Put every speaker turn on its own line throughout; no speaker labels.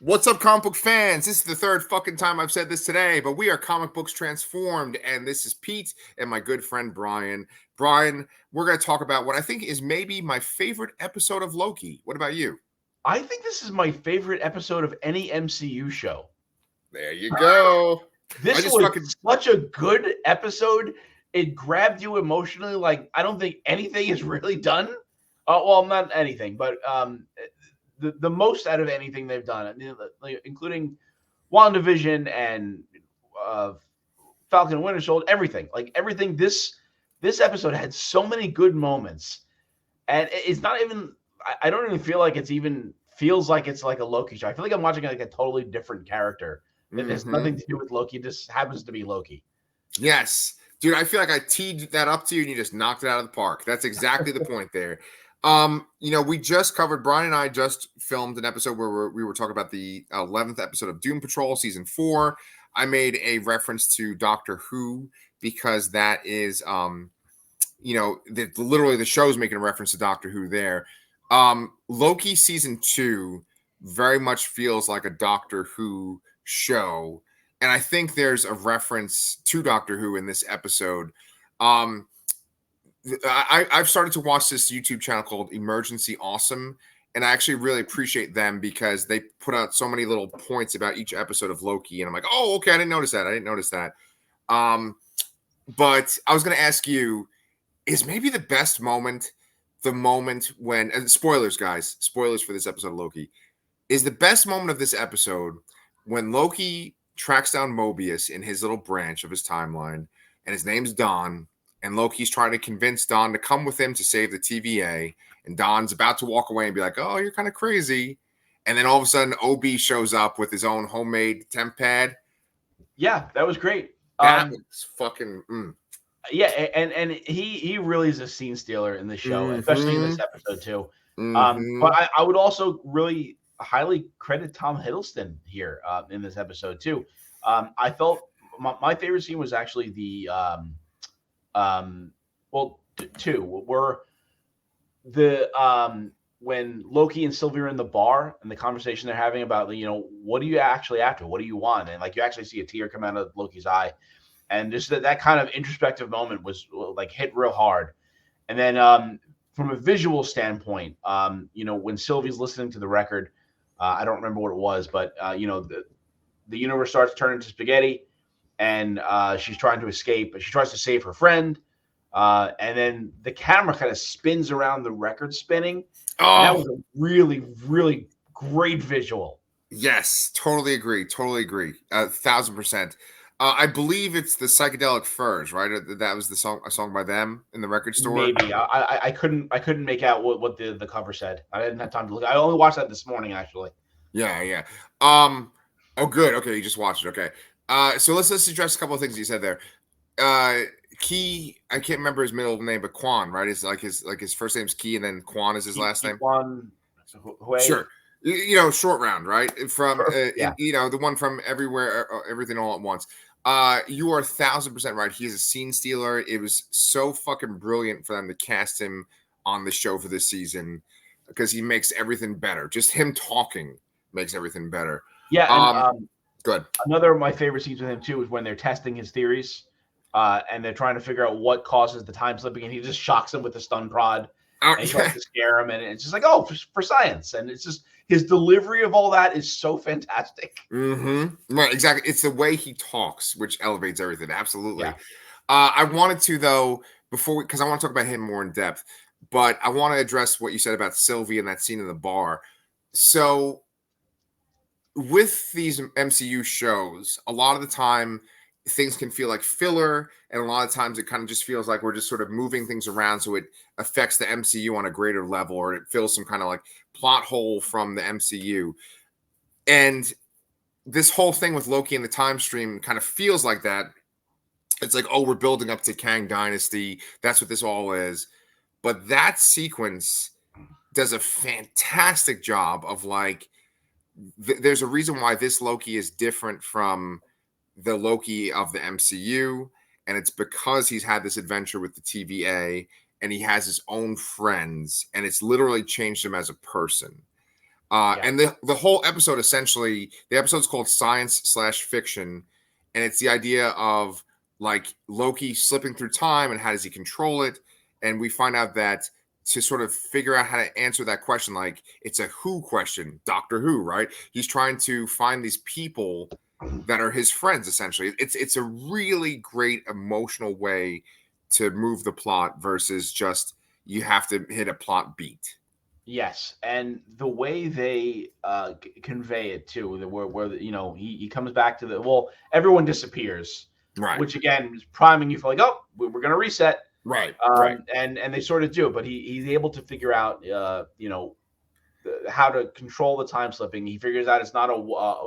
What's up, comic book fans? This is the third fucking time I've said this today, but we are Comic Books Transformed, and this is Pete and my good friend Brian. Brian, we're going to talk about what I think is maybe my favorite episode of Loki. What about you?
I think this is my favorite episode of any MCU show.
There you go.
This was such a good episode. It grabbed you emotionally like I don't think anything is really done. Well, not anything, but the most out of anything they've done, I mean, including WandaVision and Falcon and Winter Soldier, everything. Like everything, this episode had so many good moments, and it's not even. I don't even feel like feels like it's like a Loki show. I feel like I'm watching like a totally different character. It has nothing to do with Loki. It just happens to be Loki.
Yes. Dude, I feel like I teed that up to you and you just knocked it out of the park. That's exactly the point there. We just covered, Brian and I just filmed an episode where we were talking about the 11th episode of Doom Patrol season 4. I made a reference to Doctor Who because that is, literally the show's making a reference to Doctor Who there. Loki season 2 very much feels like a Doctor Who show, and I think there's a reference to Doctor Who in this episode. I've started to watch this YouTube channel called Emergency Awesome, and I actually really appreciate them because they put out so many little points about each episode of Loki, and I'm like, oh, okay, I didn't notice that. But I was going to ask you, is maybe the best moment the moment when, and spoilers, guys, spoilers for this episode of Loki, is the best moment of this episode when Loki tracks down Mobius in his little branch of his timeline, and his name's Don, and Loki's trying to convince Don to come with him to save the TVA, and Don's about to walk away and be like, oh, you're kind of crazy. And then all of a sudden, OB shows up with his own homemade temp pad.
Yeah, that was great.
That was fucking...
Yeah, and he really is a scene stealer in the show, especially in this episode too. But I would also really highly credit Tom Hiddleston here in this episode too. I felt my favorite scene was actually the two were the when Loki and Sylvie are in the bar and the conversation they're having about what are you actually after, what do you want, and like you actually see a tear come out of Loki's eye, and just that kind of introspective moment was like hit real hard. And then from a visual standpoint, when Sylvie's listening to the record. I don't remember what it was, but the universe starts turning to spaghetti, and she's trying to escape. She tries to save her friend, and then the camera kind of spins around the record spinning. Oh, that was a really, really great visual.
Yes, totally agree. 1,000%. I believe it's the Psychedelic Furs, right? That was a song by them in the record store.
Maybe I couldn't make out what the cover said. I didn't have time to look. I only watched that this morning, actually.
Yeah. Oh, good. Okay, you just watched it. Okay. So let's address a couple of things you said there. Key, I can't remember his middle name, but Quan, right? It's like his first name's Key, and then Quan is his last name.
Quan.
Sure. Short round, right? From the one from Everywhere, Everything All at Once. You are 1,000% right. He is a scene stealer. It was so fucking brilliant for them to cast him on the show for this season because he makes everything better. Just him talking makes everything better.
Yeah.
Good.
Another of my favorite scenes with him too is when they're testing his theories, and they're trying to figure out what causes the time slipping, and he just shocks him with a stun prod. And he tries to scare him, and it's just like, oh, for science. And it's just his delivery of all that is so fantastic.
Right, exactly. It's the way he talks, which elevates everything. Absolutely. Yeah. I wanted to, though, because I want to talk about him more in depth, but I want to address what you said about Sylvie and that scene in the bar. So with these MCU shows, a lot of the time, things can feel like filler, and a lot of times it kind of just feels like we're just sort of moving things around so it affects the MCU on a greater level, or it fills some kind of like plot hole from the MCU. And this whole thing with Loki and the time stream kind of feels like that. It's like, oh, we're building up to Kang Dynasty. That's what this all is. But that sequence does a fantastic job of like, there's a reason why this Loki is different from the Loki of the MCU, and it's because he's had this adventure with the TVA, and he has his own friends, and it's literally changed him as a person. And the whole episode, essentially, the episode's called Science/Fiction, and it's the idea of like Loki slipping through time and how does he control it. And we find out that to sort of figure out how to answer that question, like it's a who question, Doctor Who, right? He's trying to find these people that are his friends, essentially. It's a really great emotional way to move the plot versus just you have to hit a plot beat.
Yes, and the way they convey it too, where he comes back to everyone disappears,
right?
Which again is priming you for like, oh, we're gonna reset,
right?
And they sort of do, but he's able to figure out how to control the time slipping. He figures out it's not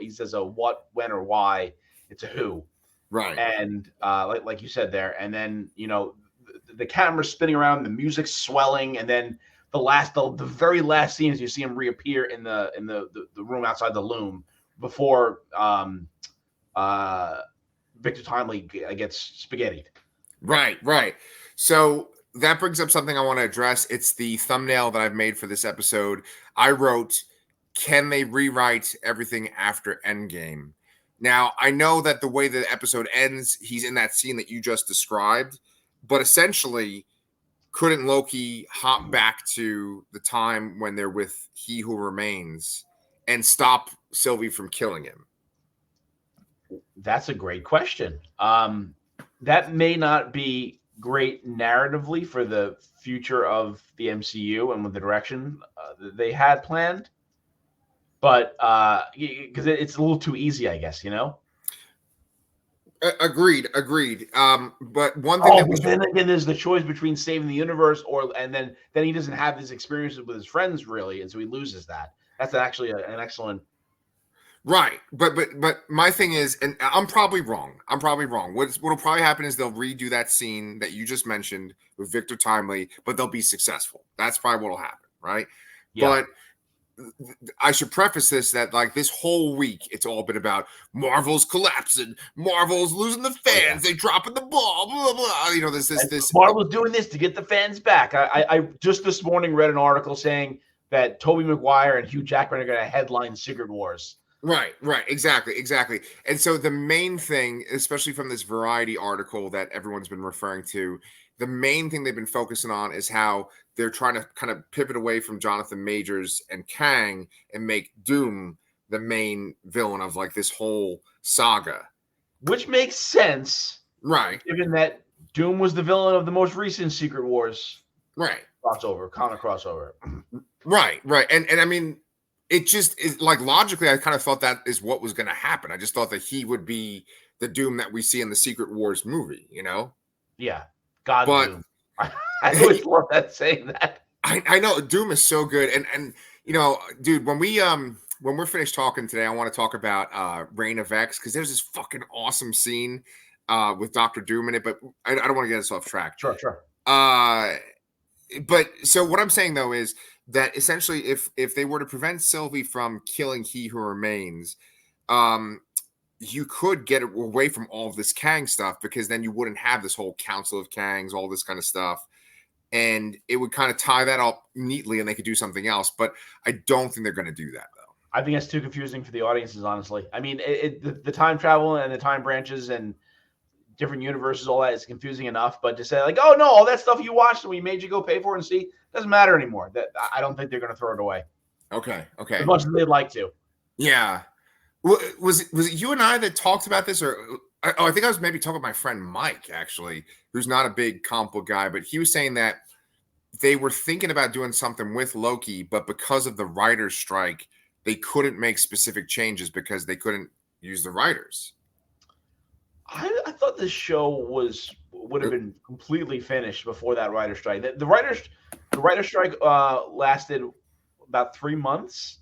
he says a what, when, or why, it's a who,
right?
And like you said there, and then the camera's spinning around, the music's swelling, and then the very last scene is you see him reappear in the room outside the loom before Victor Timely gets spaghettied.
Right. So that brings up something I want to address. It's the thumbnail that I've made for this episode. I wrote, can they rewrite everything after Endgame? Now, I know that the way the episode ends, he's in that scene that you just described, but essentially, couldn't Loki hop back to the time when they're with He Who Remains and stop Sylvie from killing him?
That's a great question. That may not be great narratively for the future of the MCU and with the direction they had planned, but because it's a little too easy, I guess,
Agreed. But one thing
but then again, there's the choice between saving the universe and then he doesn't have his experiences with his friends really, and so he loses that. That's actually an excellent.
Right, but my thing is, and I'm probably wrong. What'll probably happen is they'll redo that scene that you just mentioned with Victor Timely, but they'll be successful. That's probably what'll happen, right? Yeah. But I should preface this that like this whole week, it's all been about Marvel's collapsing, Marvel's losing the fans, they dropping the ball, blah blah. This
Marvel's doing this to get the fans back. I just this morning read an article saying that Tobey Maguire and Hugh Jackman are going to headline Secret Wars.
Right, exactly. And so the main thing, especially from this Variety article that everyone's been referring to, the main thing they've been focusing on is how they're trying to kind of pivot away from Jonathan Majors and Kang and make Doom the main villain of like this whole saga.
Which makes sense.
Right.
Given that Doom was the villain of the most recent Secret Wars.
Right.
Comic crossover.
Right. And I mean, it just is like logically, I kind of thought that is what was going to happen. I just thought that he would be the Doom that we see in the Secret Wars movie,
Yeah. Doom. I always love that saying that.
I know Doom is so good. And dude, when we're finished talking today, I want to talk about Reign of X because there's this fucking awesome scene with Dr. Doom in it, but I don't want to get us off track.
Sure.
But so what I'm saying though is that essentially if they were to prevent Sylvie from killing He Who Remains, you could get away from all of this Kang stuff because then you wouldn't have this whole Council of Kangs, all this kind of stuff. And it would kind of tie that up neatly and they could do something else. But I don't think they're going to do that, though.
I think that's too confusing for the audiences, honestly. I mean, the time travel and the time branches and different universes, all that is confusing enough. But to say like, oh, no, all that stuff you watched and we made you go pay for and see doesn't matter anymore. That I don't think they're going to throw it away.
Okay.
As much as they'd like to.
Yeah. Was it you and I that talked about this, or I think I was maybe talking with my friend Mike, actually, who's not a big comic book guy, but he was saying that they were thinking about doing something with Loki, but because of the writer's strike, they couldn't make specific changes because they couldn't use the writers.
I thought this show would have been completely finished before that writer's strike. The writer's strike lasted about 3 months.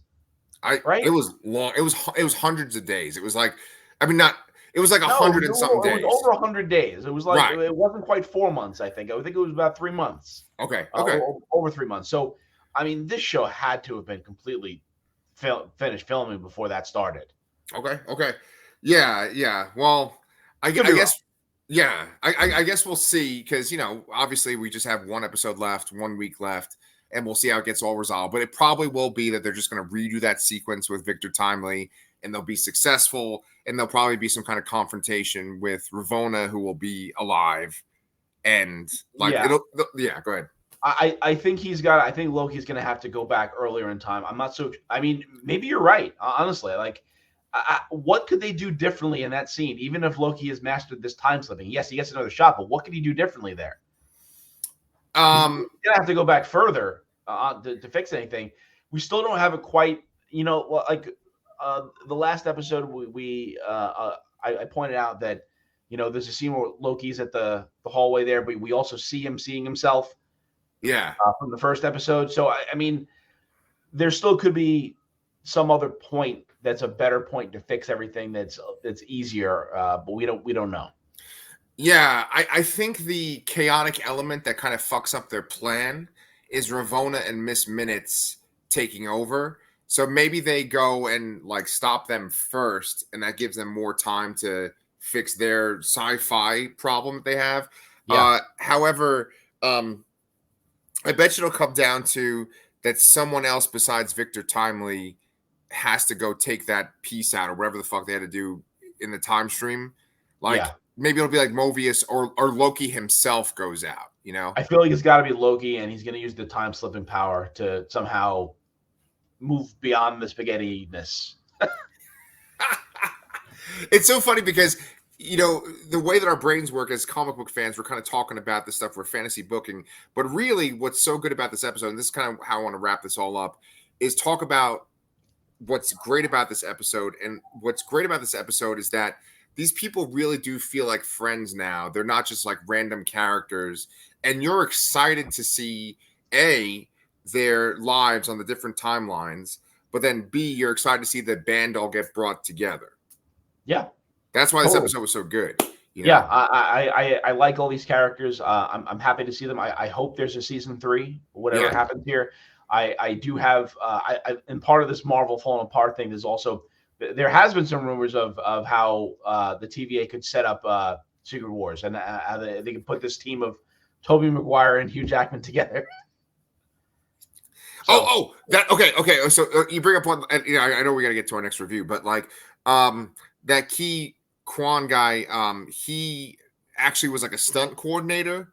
Right?
It was long. It was hundreds of days. It was like, I mean, not. It was like 100 and something days.
It was over 100 days. It was like It wasn't quite 4 months. I think it was about 3 months.
Okay.
Over 3 months. So, I mean, this show had to have been completely finished filming before that started.
Okay. Yeah. Well, I guess. Yeah, I guess we'll see because obviously we just have one episode left, 1 week left. and we'll see how it gets all resolved. But it probably will be that they're just going to redo that sequence with Victor Timely, and they'll be successful, and there'll probably be some kind of confrontation with Ravonna, who will be alive, and like go ahead.
I think I think Loki's going to have to go back earlier in time. I'm not so. I mean, maybe you're right. Honestly, like, what could they do differently in that scene? Even if Loki has mastered this time slipping, yes, he gets another shot, but what could he do differently there? He's gonna have to go back further to fix anything. We still don't have it quite. You know, like the last episode, I pointed out that, you know, there's a scene where Loki's at the hallway there, but we also see him seeing himself.
Yeah,
from the first episode. So I mean, there still could be some other point that's a better point to fix everything that's easier, but we don't know.
Yeah, I think the chaotic element that kind of fucks up their plan is Ravonna and Miss Minutes taking over. So maybe they go and like stop them first, and that gives them more time to fix their sci-fi problem that they have.
Yeah.
However, I bet you it'll come down to that someone else besides Victor Timely has to go take that piece out, or whatever the fuck they had to do in the time stream. Like maybe it'll be like Mobius or Loki himself goes out, you know?
I feel like it's got to be Loki, and he's going to use the time slipping power to somehow move beyond the spaghetti-ness.
It's so funny because, you know, the way that our brains work as comic book fans, we're kind of talking about this stuff, we're fantasy booking. But really, what's so good about this episode, and this is kind of how I want to wrap this all up, is talk about what's great about this episode. And what's great about this episode is that these people really do feel like friends now. They're not just like random characters. And you're excited to see, A, their lives on the different timelines, but then B, you're excited to see the band all get brought together.
Yeah.
That's why this episode was so good. You know?
Yeah, I like all these characters. I'm happy to see them. I hope there's a season 3, whatever happens here. I do have and part of this Marvel falling apart thing is also there has been some rumors of how the TVA could set up Secret Wars, and how they could put this team of Tobey Maguire and Hugh Jackman together.
So, okay. So you bring up one. You know, I know we got to get to our next review, but like that key Quan guy, he actually was like a stunt coordinator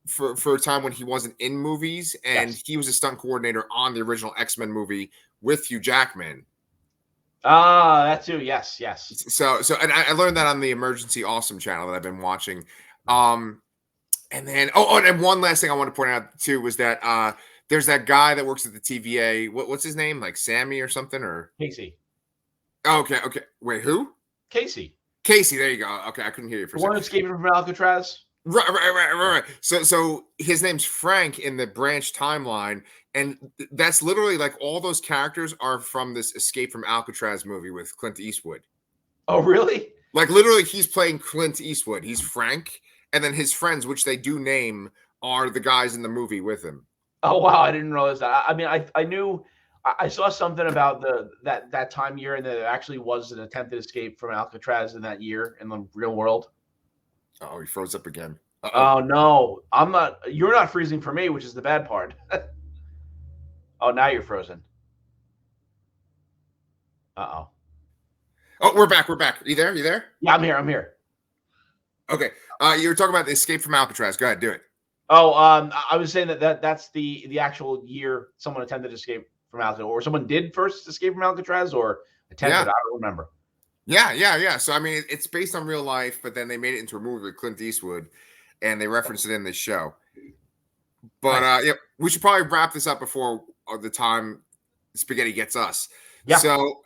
for a time when he wasn't in movies, and he was a stunt coordinator on the original X-Men movie with Hugh Jackman.
That too. Yes.
So and I learned that on the Emergency Awesome channel that I've been watching. And then and one last thing I want to point out too was that there's that guy that works at the TVA. What's his name? Like Sammy or something, or
Casey.
Okay. Wait, who?
Casey.
There you go. Okay, I couldn't hear you for a second.
The one escaping from Alcatraz.
Right. So his name's Frank in the branch timeline, and that's literally like all those characters are from this Escape from Alcatraz movie with Clint Eastwood.
Oh, really?
Like literally, he's playing Clint Eastwood. He's Frank, and then his friends, which they do name, are the guys in the movie with him.
Oh wow, I didn't realize that. I mean, I knew. I saw something about that time year, and that it actually was an attempted escape from Alcatraz in that year in the real world.
Oh, he froze up again.
Oh no, I'm not. You're not freezing for me, which is the bad part. Oh, now you're frozen. Oh,
we're back. You there?
Yeah, I'm here.
Okay. You were talking about the Escape from Alcatraz. Go ahead, do it.
Oh, I was saying that's the actual year someone attempted to escape from Alcatraz, or someone did first escape from Alcatraz, or attempted. I don't remember.
Yeah. So I mean, it's based on real life, but then they made it into a movie with Clint Eastwood, and they referenced it in this show. But we should probably wrap this up before the time spaghetti gets us. Yeah. So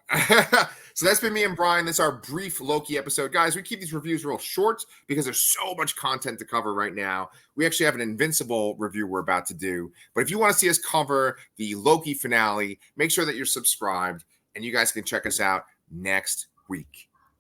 that's been me and Brian. This is our brief Loki episode. Guys, we keep these reviews real short because there's so much content to cover right now. We actually have an Invincible review we're about to do. But if you want to see us cover the Loki finale, make sure that you're subscribed, and you guys can check us out next week.